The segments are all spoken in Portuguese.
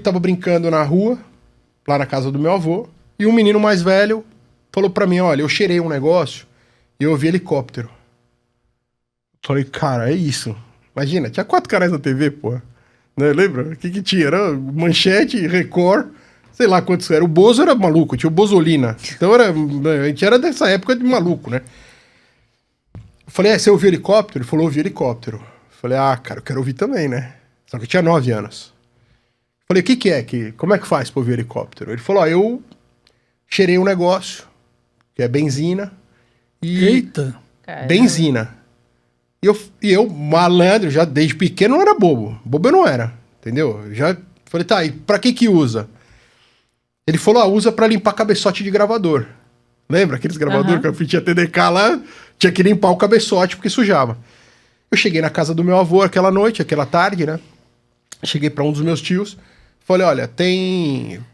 tava brincando na rua, lá na casa do meu avô, e um menino mais velho falou pra mim, olha, eu cheirei um negócio e eu ouvi helicóptero. Falei, cara, é isso. Imagina, tinha 4 canais na TV, pô. Né, lembra? O que tinha? Era Manchete, Record, sei lá quantos era. O Bozo era maluco, tinha o Bozolina. Então a gente era dessa época de maluco, né? Eu falei, você ouviu helicóptero? Ele falou, ouvi helicóptero. Eu falei, cara, eu quero ouvir também, né? Só que eu tinha 9 anos. Eu falei, o que é? Como é que faz pra ouvir helicóptero? Ele falou, eu cheirei um negócio, que é benzina. Eita! Benzina. E eu, malandro, já desde pequeno não era bobo. Bobo eu não era, entendeu? Eu já falei, tá, e pra que usa? Ele falou, usa pra limpar cabeçote de gravador. Lembra aqueles gravadores que a fitinha TDK lá? Tinha que limpar o cabeçote porque sujava. Eu cheguei na casa do meu avô aquela noite, aquela tarde, né? Cheguei pra um dos meus tios. Falei, olha,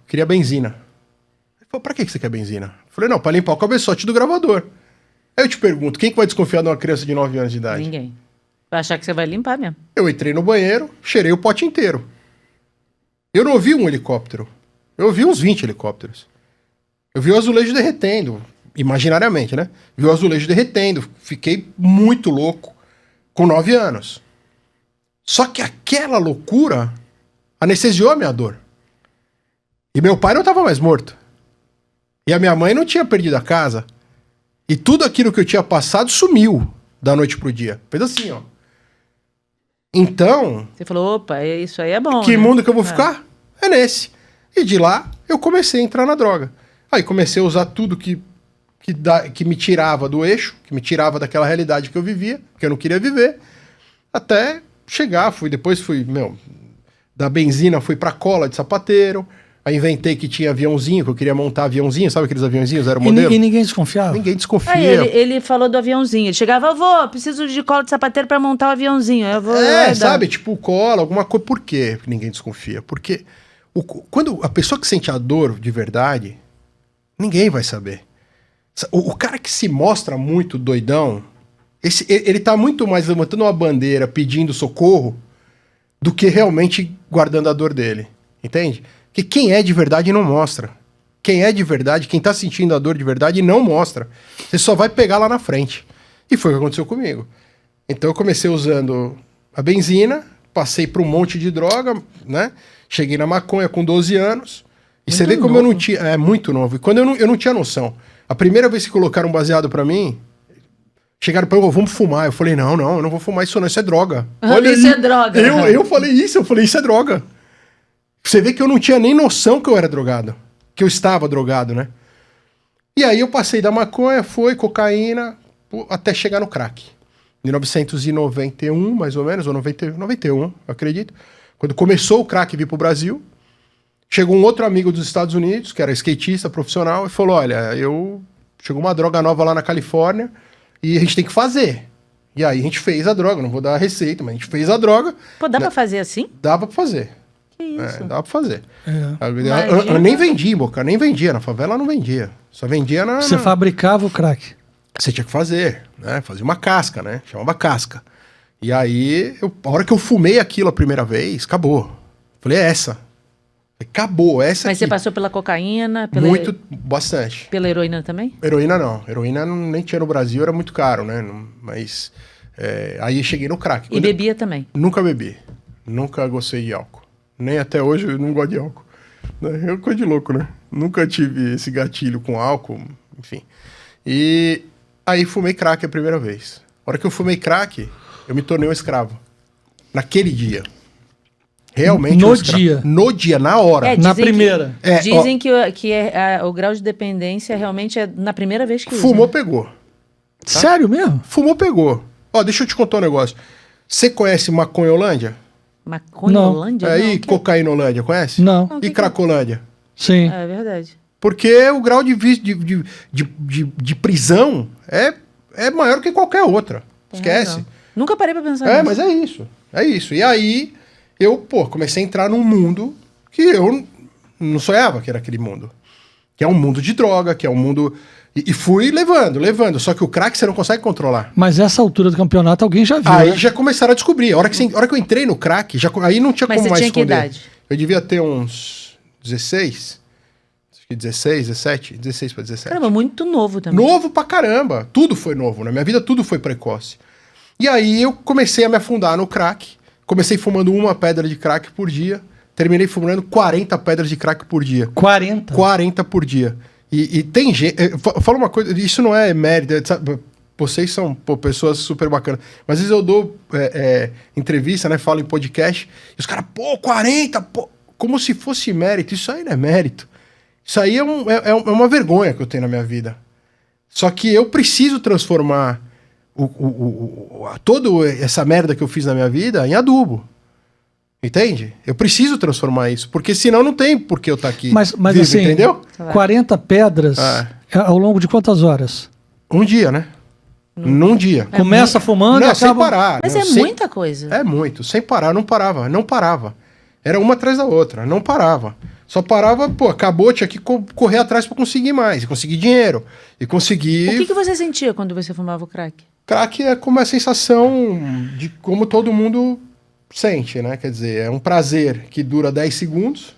queria benzina. Ele falou, pra que você quer benzina? Eu falei, não, pra limpar o cabeçote do gravador. Aí eu te pergunto, quem que vai desconfiar de uma criança de 9 anos de idade? Ninguém. Vai achar que você vai limpar mesmo. Eu entrei no banheiro, cheirei o pote inteiro. Eu não ouvi um helicóptero. Eu ouvi uns 20 helicópteros. Eu vi o azulejo derretendo, imaginariamente, né? Vi o azulejo derretendo, fiquei muito louco, com 9 anos. Só que aquela loucura anestesiou a minha dor. E meu pai não estava mais morto. E a minha mãe não tinha perdido a casa. E tudo aquilo que eu tinha passado sumiu da noite pro dia. Fez assim, ó. Então... Você falou, opa, isso aí é bom, que né? mundo que eu vou ficar? É nesse. E de lá, eu comecei a entrar na droga. Aí comecei a usar tudo que me tirava do eixo, que me tirava daquela realidade que eu vivia, que eu não queria viver, até chegar, depois fui, da benzina fui pra cola de sapateiro, aí inventei que tinha aviãozinho, que eu queria montar aviãozinho, sabe aqueles aviãozinhos, era o modelo? E ninguém desconfiava? Ninguém desconfia. Aí ele falou do aviãozinho, ele chegava, avô, preciso de cola de sapateiro pra montar o aviãozinho. Eu vou sabe, tipo cola, alguma coisa, por quê ninguém desconfia? Porque quando a pessoa que sente a dor de verdade, ninguém vai saber. O cara que se mostra muito doidão, ele tá muito mais levantando uma bandeira pedindo socorro do que realmente guardando a dor dele. Entende? Porque quem é de verdade não mostra. Quem é de verdade, quem tá sentindo a dor de verdade não mostra. Você só vai pegar lá na frente. E foi o que aconteceu comigo. Então eu comecei usando a benzina, passei por um monte de droga, né? Cheguei na maconha com 12 anos. E você vê como eu não tinha... É muito novo. E quando eu não tinha noção. A primeira vez que colocaram um baseado pra mim, chegaram pra mim, vamos fumar. Eu falei, não, eu não vou fumar isso não, isso é droga. Olha, isso é droga. Eu falei, isso é droga. Você vê que eu não tinha nem noção que eu era drogado. Que eu estava drogado, né? E aí eu passei da maconha, cocaína, até chegar no crack. Em 1991, mais ou menos, ou 91, eu acredito. Quando começou o crack vir pro Brasil, chegou um outro amigo dos Estados Unidos, que era skatista profissional, e falou, olha, chegou uma droga nova lá na Califórnia e a gente tem que fazer. E aí a gente fez a droga, não vou dar a receita, mas a gente fez a droga. Pô, dá pra fazer assim? Dava pra fazer. Que isso? Dava pra fazer. Eu nem vendia, Boca, nem vendia. Na favela não vendia. Só vendia na... Você fabricava o crack? Você tinha que fazer, né? Fazia uma casca, né? Chamava casca. E aí, a hora que eu fumei aquilo a primeira vez, acabou. Falei, é essa. Acabou, essa Mas aqui. você passou pela cocaína? Bastante. Pela heroína também? Heroína não. Heroína nem tinha no Brasil, era muito caro, né? Mas aí cheguei no crack. E bebia também? Nunca bebi. Nunca gostei de álcool. Nem até hoje eu não gosto de álcool. É coisa de louco, né? Nunca tive esse gatilho com álcool, enfim. E aí fumei crack a primeira vez. A hora que eu fumei crack, eu me tornei um escravo. Naquele dia. Realmente No dia, na hora. Na primeira. Dizem que o grau de dependência realmente é na primeira vez que usa. Fumou, pegou. Tá? Sério mesmo? Fumou, pegou. Deixa eu te contar um negócio. Você conhece Maconholândia? Maconholândia? E Cocainolândia, conhece? Não. E Cracolândia? Sim. É verdade. Porque o grau de prisão é maior que qualquer outra. Esquece. Nunca parei pra pensar nisso. Mas é isso. É isso. E aí, eu, comecei a entrar num mundo que eu não sonhava que era aquele mundo. Que é um mundo de droga, que é um mundo... E fui levando. Só que o crack você não consegue controlar. Mas essa altura do campeonato alguém já viu, Aí né? já começaram a descobrir. A hora que eu entrei no crack, aí não tinha como mais esconder. Mas você tinha que idade? Eu devia ter uns 16, acho que 16, 17, 16 para 17. Caramba, muito novo também. Novo pra caramba. Tudo foi novo. Na minha vida, tudo foi precoce. E aí eu comecei a me afundar no crack. Comecei fumando uma pedra de crack por dia. Terminei fumando 40 pedras de crack por dia. 40? 40 por dia. E tem gente... Fala uma coisa, isso não é mérito, sabe? Vocês são pessoas super bacanas. Mas às vezes eu dou entrevista, né? Falo em podcast. E os caras, 40, como se fosse mérito. Isso aí não é mérito. Isso aí é uma vergonha que eu tenho na minha vida. Só que eu preciso transformar toda essa merda que eu fiz na minha vida em adubo. Entende? Eu preciso transformar isso. Porque senão não tem por que eu estar aqui. Mas vivo, assim, entendeu? 40 pedras ao longo de quantas horas? Um dia, né? Num dia. Começa fumando e Não, sem acaba... parar. Mas não, é sem- muita coisa. É muito. Sem parar, não parava. Era uma atrás da outra, não parava. Só parava, acabou, tinha que correr atrás pra conseguir mais. E conseguir dinheiro. E conseguir... O que você sentia quando você fumava o crack? Crack é como a sensação de como todo mundo sente, né? Quer dizer, é um prazer que dura 10 segundos,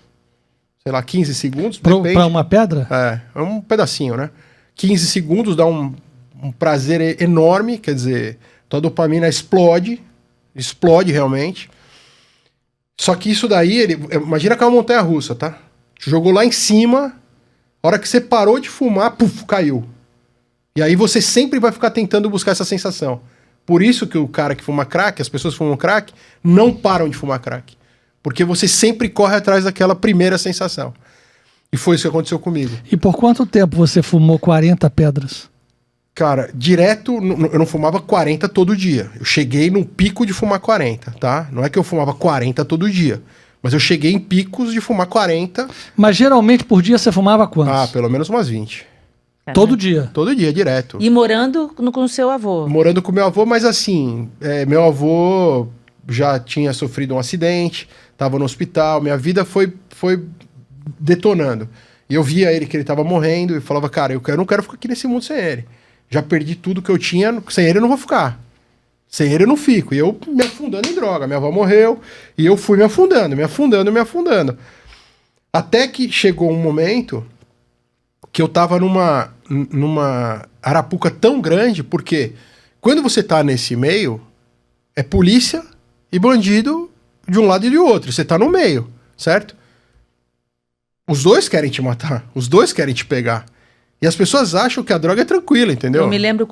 sei lá, 15 segundos, depende. Pra uma pedra? É um pedacinho, né? 15 segundos dá um prazer enorme, quer dizer, tua dopamina explode realmente. Só que isso daí, imagina que é uma montanha-russa, tá? Te jogou lá em cima, a hora que você parou de fumar, puf, caiu. E aí você sempre vai ficar tentando buscar essa sensação. Por isso que o cara que fuma crack, as pessoas que fumam crack, não param de fumar crack. Porque você sempre corre atrás daquela primeira sensação. E foi isso que aconteceu comigo. E por quanto tempo você fumou 40 pedras? Cara, direto, eu não fumava 40 todo dia. Eu cheguei num pico de fumar 40, tá? Não é que eu fumava 40 todo dia. Mas eu cheguei em picos de fumar 40. Mas geralmente por dia você fumava quantos? Pelo menos umas 20. Todo dia? Todo dia, direto. E morando com o seu avô? Morando com meu avô, mas assim, meu avô já tinha sofrido um acidente, tava no hospital, minha vida foi detonando. E eu via ele que ele tava morrendo e falava, cara, eu não quero ficar aqui nesse mundo sem ele. Já perdi tudo que eu tinha, sem ele eu não vou ficar. Sem ele eu não fico. E eu me afundando em droga. Minha avó morreu e eu fui me afundando. Até que chegou um momento que eu tava numa arapuca tão grande, porque quando você tá nesse meio, é polícia e bandido de um lado e de outro. Você tá no meio, certo? Os dois querem te matar. Os dois querem te pegar. E as pessoas acham que a droga é tranquila, entendeu? Eu me lembro